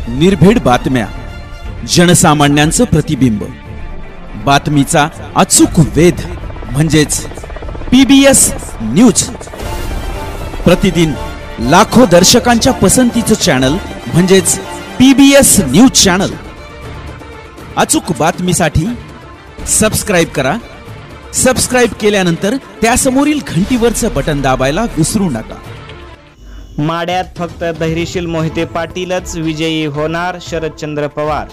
निर्भीड बातम्या, जनसामान्यांचं प्रतिबिंब, बातमीचा अचूक वेध म्हणजेच PBS न्यूज। प्रतिदिन लाखो दर्शकांच्या पसंतीचं चॅनल म्हणजेच PBS न्यूज चॅनल। अचूक बातमीसाठी सबस्क्राइब करा। सबस्क्राइब केल्यानंतर त्यासमोरील घंटीवरचं बटन दाबायला विसरू नका। माड्यात फक्त धैर्यशील मोहिते पाटीलच विजयी होणार, शरदचंद्र पवार।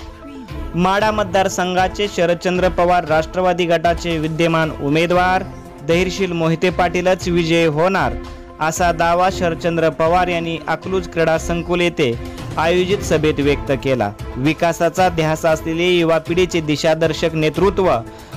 माडा मतदारसंघाचे शरदचंद्र पवार राष्ट्रवादी गटाचे विद्यमान उमेदवार, धैर्यशील मोहिते पाटीलच विजयी होणार असा दावा शरदचंद्र पवार यांनी अकलूज क्रीडा संकुल येथे आयोजित सभेत व्यक्त केला। विकासाचा ध्यास असलेले युवा पिढीचे दिशादर्शक नेतृत्व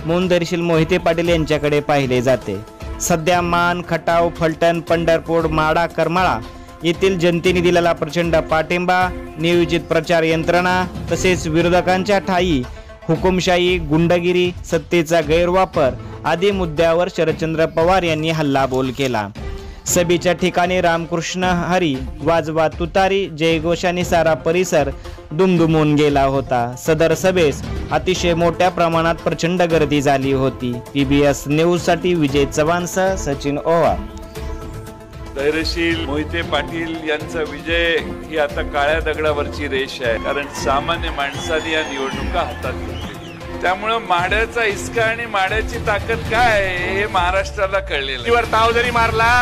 म्हणून धैर्यशील मोहिते पाटील यांच्याकडे पाहिले जाते। सध्या मान, खटाव, फलटण, पंढरपूर, माडा, करमाळा येथील जनतेने दिलेला प्रचंड पाठिंबा, नियोजित प्रचार यंत्रणा तसेच विरोधकांच्या ठायी हुकुमशाही, गुंडगिरी, सत्तेचा गैरवापर आदी मुद्द्यावर शरदचंद्र पवार यांनी हल्लाबोल केला। सभेच्या ठिकाणी रामकृष्ण हरी, वाजवा तुतारी, जयघोषाने सारा परिसर दुमदुमून गेला होता। सदर सभेस अतिशय मोठ्या प्रमाणात प्रचंड गर्दी झाली होती। PBS न्यूज साठी विजय चव्हाणसह सचिन ओवाळ। धैर्यशील मोहिते पाटील यांचा विजय ही आता काळ्या दगडावरची रेष आहे, कारण सामान्य माणसाने या निवडणुका हातात घेतली। त्यामुळे माड्याचा इस्का आणि माड्याची ताकद काय हे महाराष्ट्राला कळलेलं आहे। ताव जरी मारला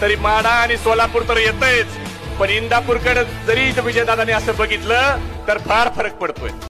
तरी माडा आणि सोलापूर तर येतच, पण इंदापूरकडे जरी विजयदादाने असं बघितलं तर फार फरक पडतोय।